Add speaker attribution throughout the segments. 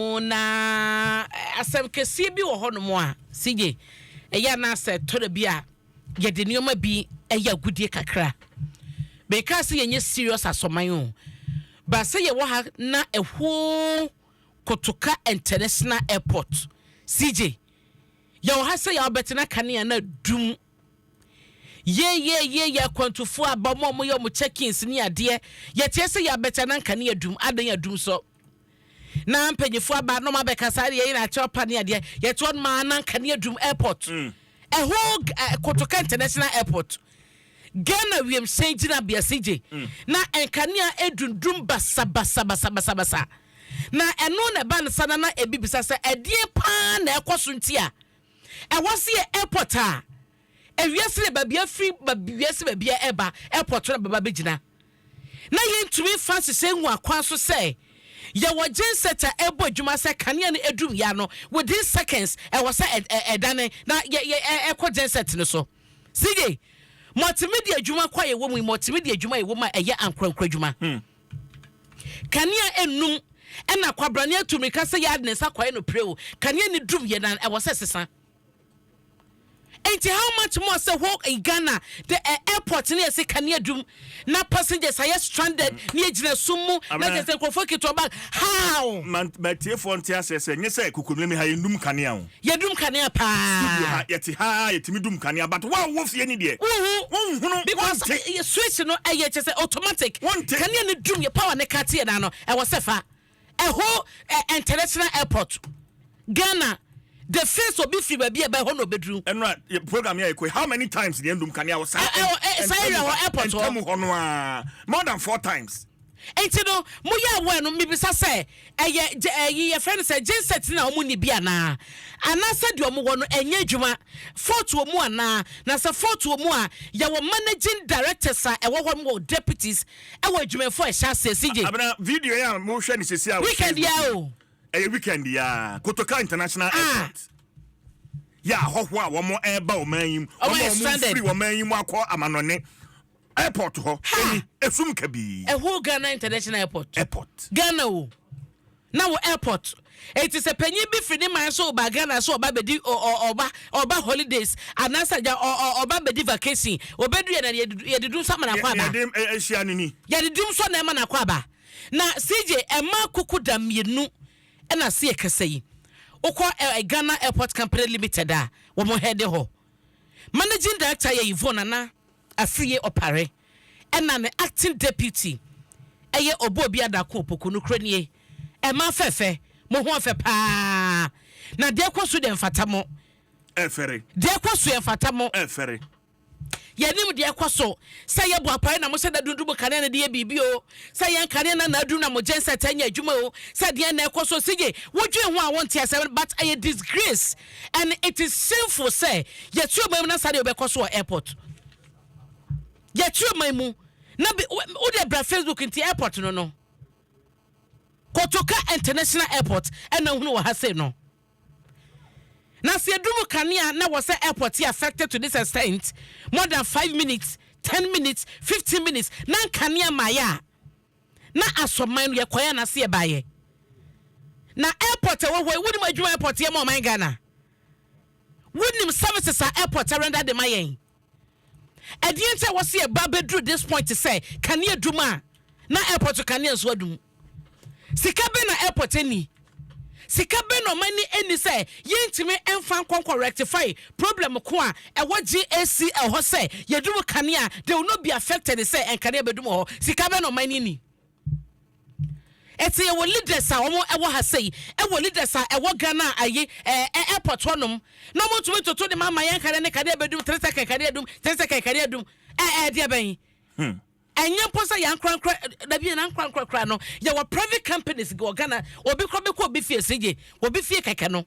Speaker 1: na asem kese bi wo hono mo a sige eya na se tore bi a ye de nioma bi eya gudie kakra because yenye serious asoman o ba se ye wo ha na eho Kotoka International Airport CJ ye wo ha se ya obetena kane na dum ye kwantufo abamo mo ye mo check-ins ni ade ye tie se ya betena kane dum adan ya dum so na mpanyefo aba no mabekasa ye na chopa ne ade ye to ma na kane dum airport eho Kotoka International Airport Ghana we am saying na bia CJ na enkania edundum basa na eno na ban sana na ebibisa se edie pa na ekoso ntia ewose airport a ewiase le babia free babiase babia eba airport na baba begina na yentumi Francis enwu akwan so se ye wo genset ebo adwuma se kania na edum ya no within seconds ewose edane na ye ekọ genset no so sige multimedia adwuma kwa ye wo mu multimedia adwuma ye wo ma eye ankrankra adwuma kania enum ena kwabrane atumi ka se yadne sa kwae no preo kania ni dum ye na ewose sesa enti how much more say walk in Ghana the airport near say kania dum na passengers are stranded near jina sumu na just nkofo kito bag how
Speaker 2: man tie fontia say nyese kukunemi ha yendum kania o
Speaker 1: yedum kania pa
Speaker 2: yeti ha yetimi dum kania but wo fie ni de hunu
Speaker 1: because switch no aye say automatic kania ni dum ye power ne kate na no e wo sefa eho international airport Ghana the face will be free baby by hono bedroom
Speaker 2: and right program here how many times the endum kania was
Speaker 1: airport
Speaker 2: more than 4 times
Speaker 1: enti no mo ya wo no mebisa say ye friend say genset na omu ni bia na anasa de omu wo no enye dwuma fort wo mu ana na say fort wo mu a ye wo managing directors a e wo mo deputies e wo dwuma for e sha say CJ
Speaker 2: abana video ya mo hwe ni sesi a
Speaker 1: weekend ya o
Speaker 2: weekend ya Kotoka International Airport ya hohwa wo mo eba o manyin o mo free wo manyin akọ amanone airport ho eni efum kabi
Speaker 1: whole Ghana International Airport Ghana o na wo airport it is a penny be free man so ba Ghana so oba bedi oba holidays anasa ja oba bedi vacation obedu ye dedum so mana kwa ba
Speaker 2: ye ehia nini
Speaker 1: ye dedum so na mana kwa ba na CJ ema kuku da mienu ena se ekasai ukọ Ghana Airport Company Limited a wo mo head ho managing director ye Yvonne na afriye opare ena ne acting deputy eye obo obi adako opoku no kranie e ma fefe mo ho fe pa na de kwaso de mfatamo
Speaker 2: efere
Speaker 1: de kwaso e mfatamo
Speaker 2: efere
Speaker 1: yanim de kwaso say ye bo apare na mo se da dundubu kane na de bibio say yan kane na adu na mo gensa tanya adwuma o say de na kwaso sige wodwe ho a wonte ase but a disgrace and it is sinful say ye tuo na say de obekwaso airport ye tuo mamu na be o de bra Facebook into airport no Kotoka International Airport and na hunu wa ha say no na se edumu kania na was airport affected to this extent more than 5 minutes 10 minutes 15 minutes na kania maya na asoman ye kwaya na se baye na airport we woni adwuma airport ye mo man Ghana woni services at airport render the mayen ediente was here babedru this point to say kania duma na airport kania so adum sikabe na airport eni sikabe no mani eni say yentime enfan kon rectify problem ko a e wo GAC e ho say yedum kania they will not be affected say en kania bedum ho sikabe no mani ni eti e wo leaders a wo e wo ha say e wo leaders a e wo Ghana aye airport honom no mo tumi toto de mama yan kania ne kania bedum 3 second kania dum 3 second kania dum de ben enya posa yan krankra da bi na krankra no ya wa private companies go Ghana obi krobe ko obi fie CJ obi fie keke no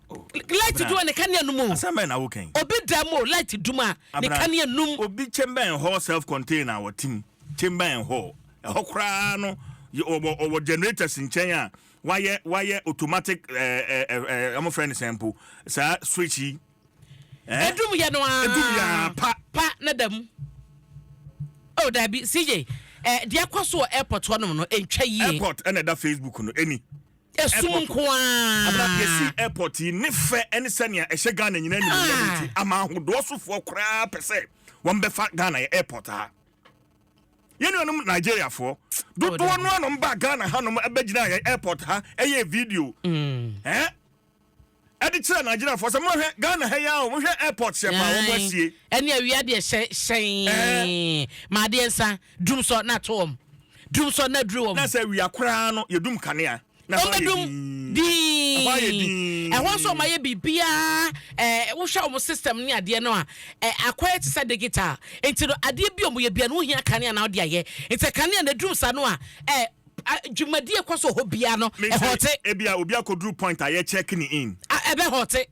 Speaker 1: light do ne kania no mu
Speaker 2: asema na woken
Speaker 1: obi damo light duma ne kania num
Speaker 2: obi chamber ho self container watim chamber ho kra no o generators nchen a why automatic am friend sample sa switchy
Speaker 1: edum ya no a pa na dam oh that be CJ de akwaso airport hono no entwa yie
Speaker 2: airport and that Facebook no any Yesi airport ne fe any senia ehye Ghana nyina ni ama ahodo sofo kra pese won be fa Ghana airport ha yenu no Nigeria for do no ba Ghana ha no abegina airport ha eye video edi tira Nigeria for some Ghana ha ya o mo hwe airport se pa wo asie
Speaker 1: ene awia de hyen ma de nsa dum so na tom dum so na duru wo
Speaker 2: na say wi akra no yedum kanea na
Speaker 1: omedum di ehwo so maye bibia wo hwa o system ni ade no a akwai ti say digital enti no ade bi o mo ye bia no hia kanea na ode aye enti kanea na dum sa no a jumadie kwaso ho bia no hote
Speaker 2: ebia obi akodru point aye check ni in
Speaker 1: ebe hote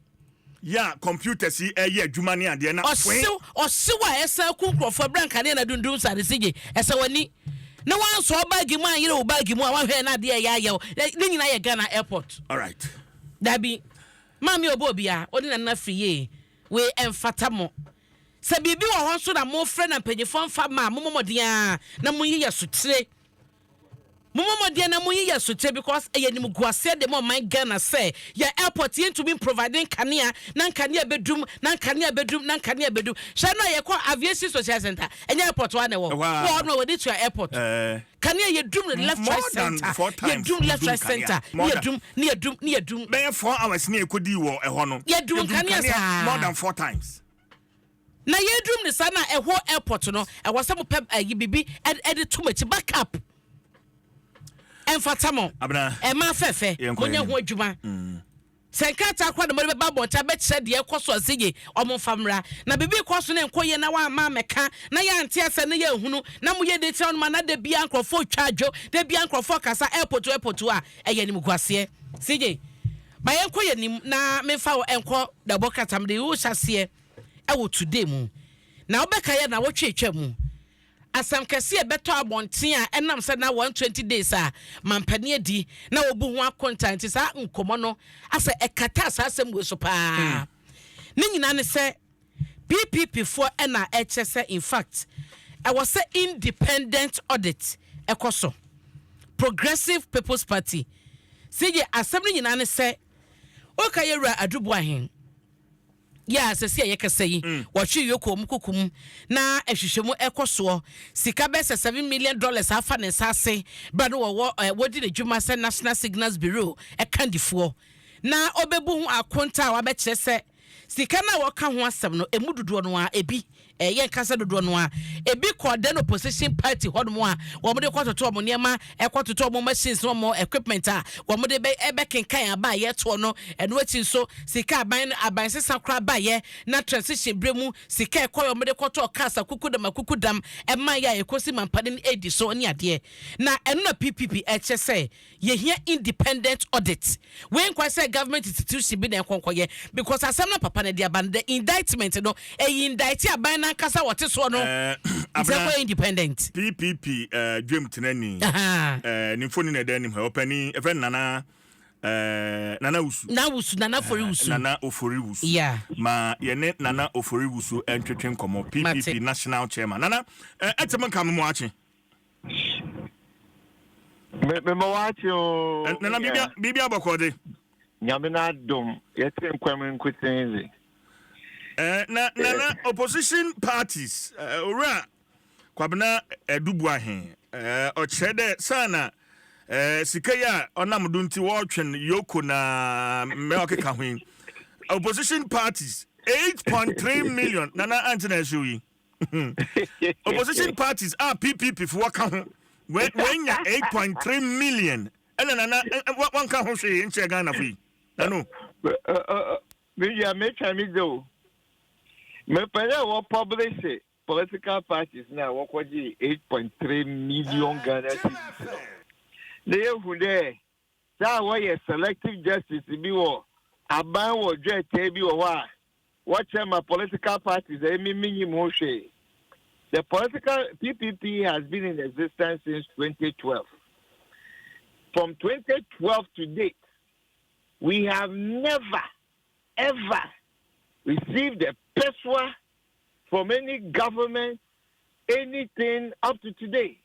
Speaker 2: ya computer si eye adwuma ne ade na
Speaker 1: osewa esa kunkrofo branka ne na dundum sa de sige esa wani na wan so bagi mu ayire o bagi mu a wa hwe na de ya ye ne nyina ye Ghana airport.
Speaker 2: All right
Speaker 1: dabi mami obobia odi na na friye we emfata mo se bibi wo ho so na mo frɛ na mpanyefo mfa ma momoden na mo yi yesutire momoden na mo yi yesutire because eyenim guase de mo man Ghana say ya airport yin to be providing kanea na kanea bedum na kanea bedum sha no ye call aviation social center enya airport wa na wo no we to your airport kanea ye dum left right center ye dum left right center ye dum
Speaker 2: be 4 hours na ekodi wo eho no
Speaker 1: ye dum kanea
Speaker 2: more than 4 times
Speaker 1: na ye dum ne sana eho airport no e wase mo pe bibi edit to machi backup Enfatamo ma fefe monya ho adwuma senkata kwa de mo be babonta be kire de ekoso aseye omfamra na bibi koso ne enkoye na wa ma meka na ya ante ase ne ya hunu na mo ye de tira no na de bia nkrofo twadwo de bia nkrofo kasa airport a eye nim guase sije ba ye enkoye nim na mefa wo enko da bokatam de wo hyase e wo today mu na obeka ye na wo twetwa mu asam kese beto abonten a enam se na 120 days a mampane adi na obu ho akontant sa nkomo no asa ekata sa asem we so pa ne nyina ne se PPP for na HSE in fact I was say independent audit ekoso Progressive People's Party sije asem ne nyina ne se okayewura adubu ahen ya sese ye kese yi wo hwe yoko mukukum na ehwehwemu ekoso sika be $7 million afa ne sase brado wo wodi ne dwuma se National Signals Bureau ekandifo na obebu hu akonta wa be kire se sika na wo ka ho asem no emududo no a ebi ye nkasa dodo no a ebi coordinate opposition party hodmo a wo mo de kwatoto mo niema ekwatoto mo machines mo equipment a wo mo de ebe kenkan aba ye to no eno achi so sika aban sesa kra ba ye na transition bremu sika ekoyo mo de kwato kasa kukudam ema ya ekosi mampade ni edi so ni ade na eno na PPP eche say ye here independent audit when kwa say government institution bi na enkonkoye because asem na papa na dia ban the indictment no indict aban na kasa wote so no it's independent
Speaker 2: PPP dream tenani ni phone na dem he opani even nana ofori wusu
Speaker 1: yeah
Speaker 2: ma ye ne nana ofori wusu entwetwen komo PPP national chairman nana etem kan mo achi
Speaker 3: me mo wachi o
Speaker 2: nana bibia bokode
Speaker 3: nyame na Adom yetem kwam nkutenzi
Speaker 2: na opposition parties ora kwabena edubu ahen o chede sana sikaya onamdo nti wo twen yoko na me okeka hwin opposition parties 8.3 million nana antina shoyi opposition parties are PPP for waka ho when ya 8.3 million nana one ka ho hwe nche Ghana fi no
Speaker 3: me ya me chami do me pere wo publish political parties now wo kwaji 8.3 million Ghana cedis they who there that way selective justice bi wo aban wo dwete bi wo wa what my political parties the political PPP has been in existence since 2012. From 2012 to date, we have never ever received a peso from any government, anything up to today.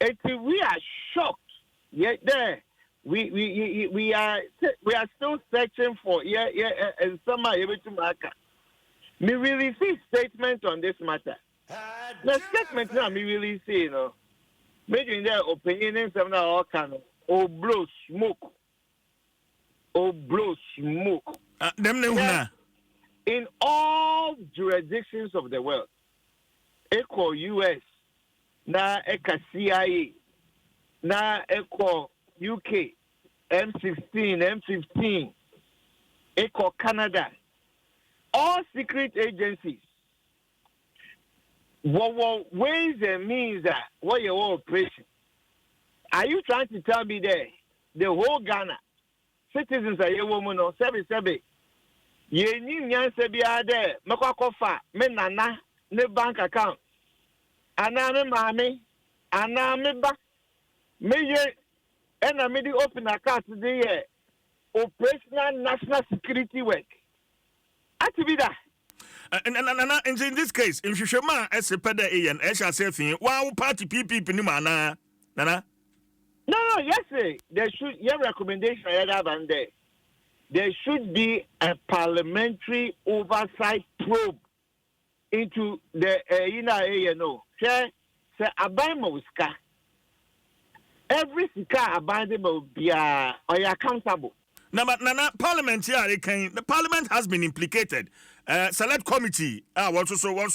Speaker 3: And we are shocked. Yet there, we are still searching for and some are able to mark. Me really see statement on this matter. The statement now me really see, you know, making their opinion in some all kind of blow smoke. In all jurisdictions of the world, equal US, na eka CIA, na equal UK, M16, M15, equal Canada, all secret agencies. What ways and means that what your operation? Are you trying to tell me that the whole Ghana citizens are your woman or seven? Ye ni nyanse bia de mekwakofa me nana ne bank account ana me mame ana me ba me ye ena me di open account de ye operational national security work atibida
Speaker 2: and in this case in Shishema as a peda and Esha Sefin wow party PPP ni mana nana
Speaker 3: no yes there should your recommendation there should be a parliamentary oversight probe into the say abandonment ska. Every sika abandonment will be accountable.
Speaker 2: Nana parliament here the parliament has been implicated. Select committee also one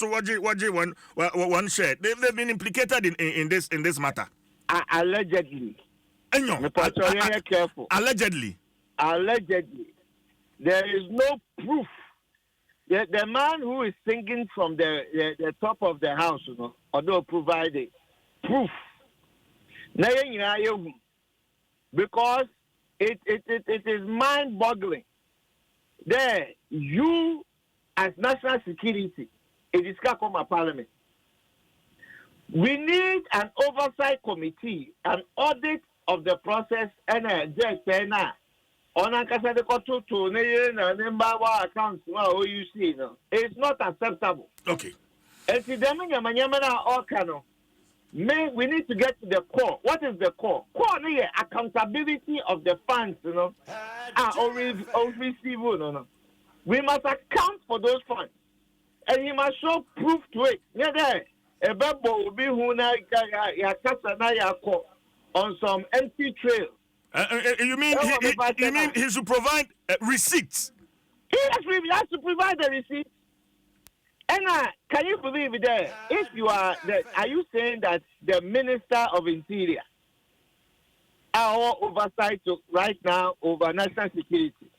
Speaker 2: share. They've been implicated in this matter.
Speaker 3: Allegedly.
Speaker 2: Careful.
Speaker 3: Allegedly, there is no proof. The man who is singing from the top of the house, you know, although provided proof, because it is mind-boggling. There, you as national security, it is come a parliament. We need an oversight committee, an audit of the process, and a judge. On account the control to number accounts you see, it's not acceptable.
Speaker 2: Okay.
Speaker 3: We need to get to the core. What is the core? Core accountability of the funds, you know. We must account for those funds. And he must show proof to it. Will be on some empty trails.
Speaker 2: You mean he should provide receipts?
Speaker 3: He has to provide the receipt. And can you believe that? If you are you saying that the Minister of Interior, our oversight right now over national security,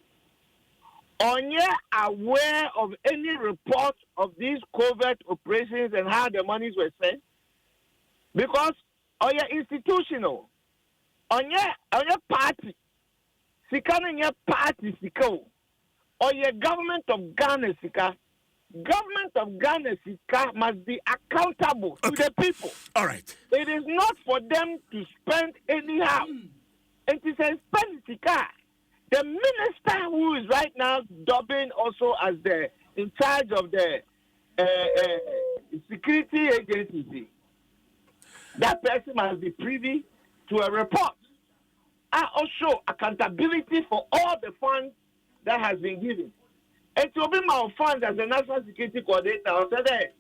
Speaker 3: are you aware of any report of these covert operations and how the monies were spent? Because are you institutional? On your party, sika on your party sika, or your government of Ghana sika. Government of Ghana sika must be accountable to the people.
Speaker 2: All right.
Speaker 3: It is not for them to spend anyhow. And to spend sika, the minister who is right now dubbing also as the in charge of the security agency, that person must be privy to a report. And also accountability for all the funds that has been given. And to be my funds as a national security coordinator, I said that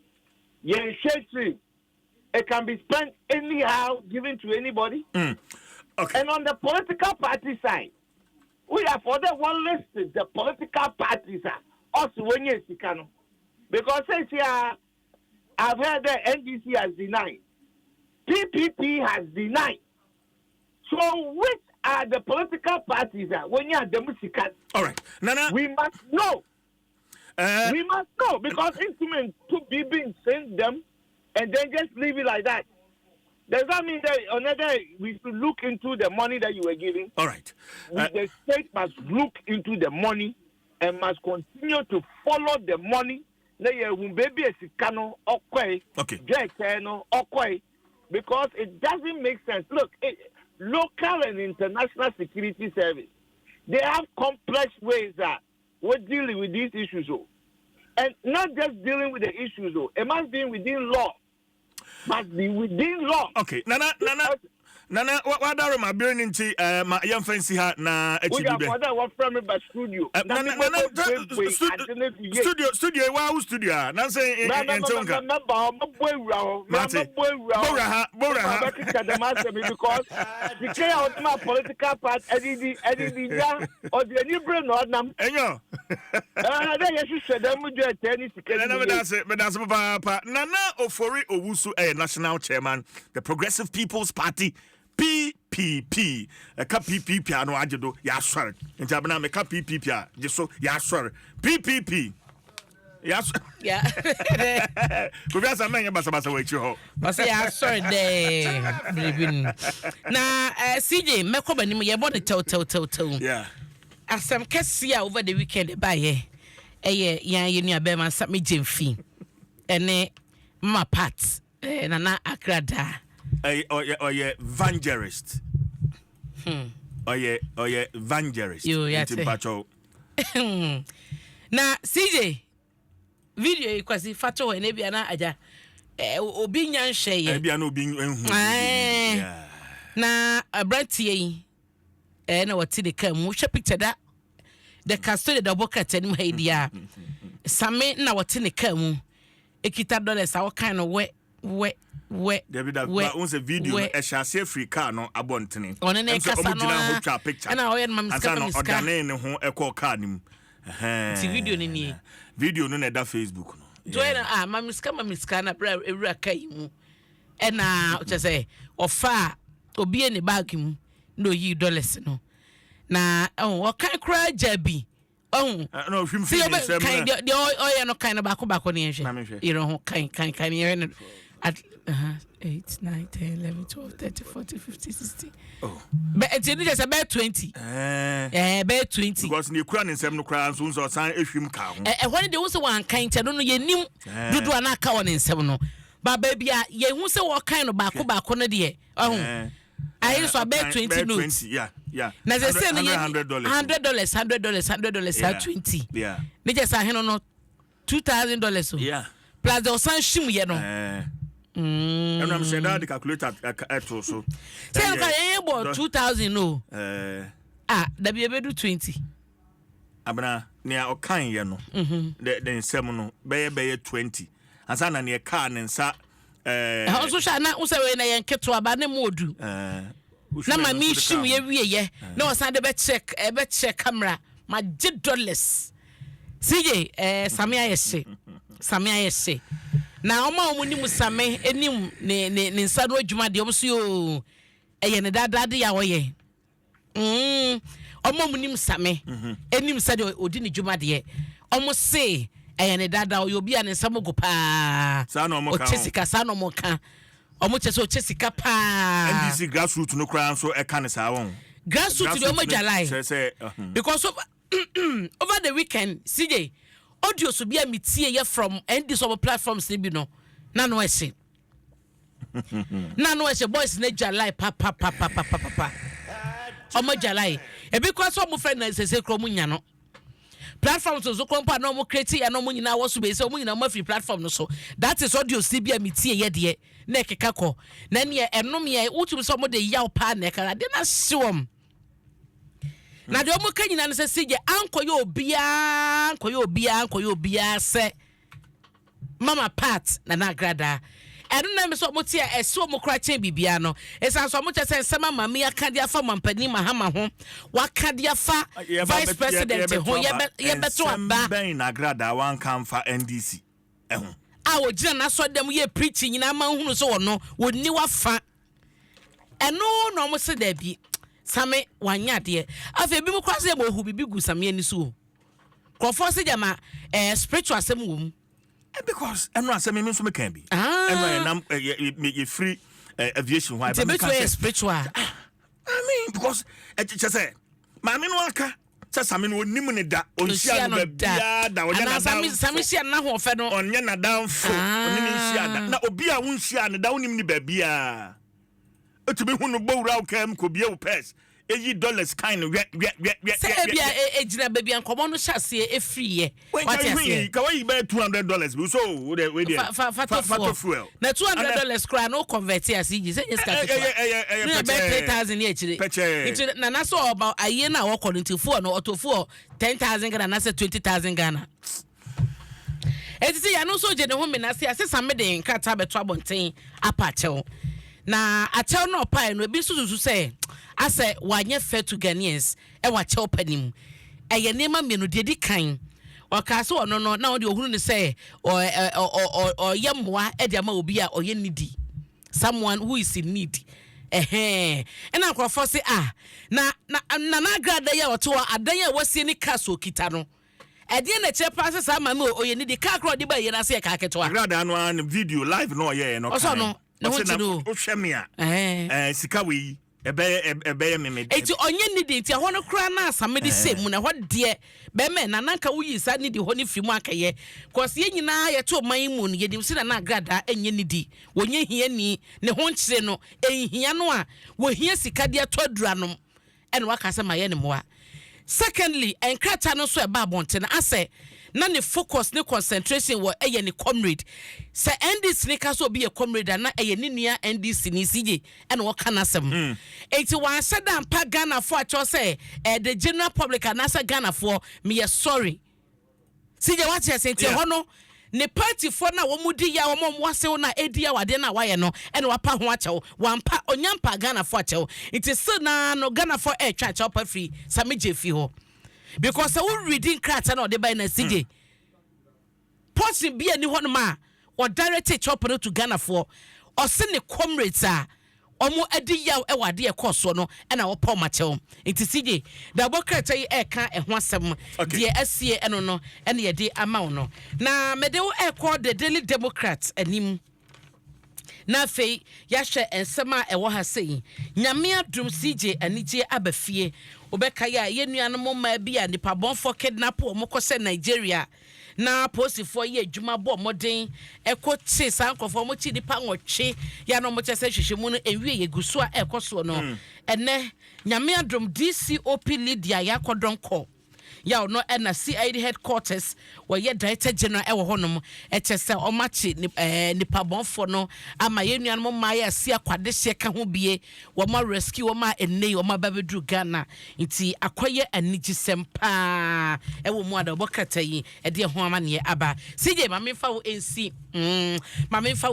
Speaker 3: it can be spent anyhow, given to anybody.
Speaker 2: Okay.
Speaker 3: And on the political party side, we are for the one listed, the political parties are also when you see because since I've heard that NDC has denied, PPP has denied. So which are the political parties when you are the Musican?
Speaker 2: All right. Nana.
Speaker 3: We must know. We must know because instruments to be being sent them and then just leave it like that. Does that mean that another we should look into the money that you were giving?
Speaker 2: All right.
Speaker 3: The state must look into the money and must continue to follow the money.
Speaker 2: Okay.
Speaker 3: Because it doesn't make sense. Look, local and international security service, they have complex ways that we're dealing with these issues. And not just dealing with the issues, it must be within law. Must be within law.
Speaker 2: Okay, Nana, Nana what are my burning tea my young fancy hat na
Speaker 3: what from the studio
Speaker 2: studio wow studio na say entonka Bora
Speaker 3: because the clear out my political part yeah or the new brain or nam
Speaker 2: enyo Nana Ofori Owusu national chairman the Progressive People's Party PPP ka PPP ano ajedo ya sware nti abena me ka PPP a je so ya sware PPP ya
Speaker 1: yeah
Speaker 2: ko bia sa manya basa wa chi ho
Speaker 1: basa ya sware de bribin na CJ meko banim ye body tew
Speaker 2: yeah
Speaker 1: asem kesi over the weekend ba ye yan ye nua be man sa me jemfi ene ma part nana akrada
Speaker 2: evangelist evangelist
Speaker 1: pacho na CJ video ikwasi fato ene bia na aja obi nya nhwe ye
Speaker 2: bia na obi enhu
Speaker 1: na abrantie na wati de kam wo hwe picture da the custody the bucket enu haidia same na wati ne kam ekita dollars a kind of we
Speaker 2: David that once a video e shase free car no abontene
Speaker 1: on na kasa no
Speaker 2: picture
Speaker 1: na oye mam ska
Speaker 2: ne ho e call car nim
Speaker 1: ti video ni
Speaker 2: video no na da Facebook no
Speaker 1: join mam ska na bra ewura kai mu e na o say ofa obi ene bag mu no yi dollars no na o kan kra jabi
Speaker 2: no him
Speaker 1: see kind the oye no kind ba ko ni ehwe you know kind at 8, 9, 10, 11, 12, 13, 14, 15, 16. Oh. But it's just about 20. About 20.
Speaker 2: Because you cry in some crowns, so sign if you count.
Speaker 1: When they also one kind, I don't know, you knew, do an account in 7. But baby, you won't say what kind of back on a day. Oh, I used to about 20 notes.
Speaker 2: Yeah.
Speaker 1: Now they say
Speaker 2: $100.
Speaker 1: $100, 20.
Speaker 2: Yeah.
Speaker 1: They just are no $2,000.
Speaker 2: Yeah.
Speaker 1: Plus the sun shim, you know.
Speaker 2: And I'm saying that the calculator at also.
Speaker 1: Say about 2,000 no. That be able to 20.
Speaker 2: Abana near o kan ye no. Then 7 no be 20. Asana near car and sa
Speaker 1: also shall not also when I am kept to abandon modu. Na ma mi shim ye no asana be check camera my $10. CJ Samia yese na oma ni musame enim ne nsa no adwuma de omso yo eye ne dadade ya woye oma ni musame enim sa de odi ne dwuma de omo se eye ne dada yo bia ne nsa mogo pa
Speaker 2: sa no mo ka
Speaker 1: o chesika sa no mo ka omo chese o chesika pa
Speaker 2: NDC grassroots no kra so e ka ne sa won
Speaker 1: grassroots de omo jalai because over the weekend CJ audio so be a metie ye from NDC over platforms ni bi no na no ese boys na jalai pa omo jalai e because omo friend na sese kro mu nya no platforms so kompa na omo create ya no mo nyina wo so be se omo nyina mo free platform no so that is audio so be a metie ye de na ekeka ko na ne enom ye utum so omo de yaw pa na ekara de na siwom na de omo kanyina no se sije ankoyo obia se mama pat na agrada eno na me so omo tia ese omo kra chen bibia no esan so omo chese nsema mama ya ka dia fa mampani mahama ho wa ka dia fa vice president ho ye beto aba
Speaker 2: ben na agrada wan kan fa NDC ehun
Speaker 1: wo gina na so dem ye preaching nyina ma hunu so wono woni wa fa eno no omo se da bi same wanya de afa bi mu kwase mo hu bibi gu same ani so krofo se jama spiritual asem wo mu
Speaker 2: because eno asem me so me kan bi eno na ye free aviation why
Speaker 1: but me spiritual
Speaker 2: I mean because say ma me no aka same no nim ne da onhia no bia da onya na da
Speaker 1: same hia na ho fe no
Speaker 2: onya na da mfo onya ne hia da na obi a wonhia ne da wonim ne ba bia etumi hu no bowra ukam ko bia wo pes eyi dollars kind we
Speaker 1: say bia ejina baby ankomo no hyase efriye
Speaker 2: what you can we buy $200 we so we dey for fuel
Speaker 1: na $200 cry no convert as you say yes ka no be 3,000 e chire it na so about aye na wo quality fuel no autofuel 10,000 Ghana na say 20,000 Ghana. Etiti ya no so je ne ho me na se asesa me de nkata beto abonten apachew na achew no pai no bi sususu se ase wanye fair to Ghanaians e wa chew panim eye nema me no de di kan waka se ono no na wo de ohunu ne se o yemmoa e de ama obi a oye needy, someone who is in need. And I crofo say na grada ya oto adan ya wasi ni kaso kitano ede na che pass sa ma me oye ni di car crowd di ba ye na se ka keto
Speaker 2: grada no an video live no ye no
Speaker 1: kan no na ho ti do
Speaker 2: o hweme a sika we ebe me
Speaker 1: eti onye ni di ti ho no kra na asame di sem na ho de be me na nanka wo yi sa ni di ho ni fimu akaye cause ye nyina ye to man mu no ye dim se na grada enye ni di wonye hia ni ne ho nkire no ehia no a wo hia sika de atodura no ene waka se ma ye ne moa. Secondly, enkrata no so e ba bonte na ase na ne focus ne concentration wo eye ne comrade se NDC ne ka so be a comrade na eye ne nua NDC ni sije ene wo kana sem enti wan sada ampa Ghana for a cho say the general public and asa Ghana for me sorry sije what you say ho no ne party for na wo mudi ya wo wase na edia wade na waye no ene wapa ho achew wampa onyampa Ghana for achew it is so na no Ghana for a church up free sameje fi ho because we reading crata na de by na CJ person bi ani ho no ma or direct chop to Ghana for or send the comrades omo adi yaw e wade e koso no e na wo pom achew it is CJ da bokrata yi e ka e ho asem de asie eno no ene ye de ama no na mede wo e call the Daily Democrat anim na fei ya hwe ensema e wo ha sei nyame adum CJ anije abafie obeka ya yenuanom ma bia nipa bonfo kidnap o mokose Nigeria na posifo ye adwuma bo moden ekote sankofo mo chi nipa nwotwe ya no mo chese hwehwemu no enwie ye gusu a ekoso no ene nyame adum DCOP Lydia yakodonko ya no na CID headquarters where ye director general e wo honom e chese o machi nipa bonfo no ama yenuanom ma ya sia kwade hye ka ho bie wo ma rescue wo ma enei wo ma babedu Ghana nti akoye anigisem pa e wo mu ada bokata yi e de ho ama ne aba CJ ma memfa wo ensi ma memfa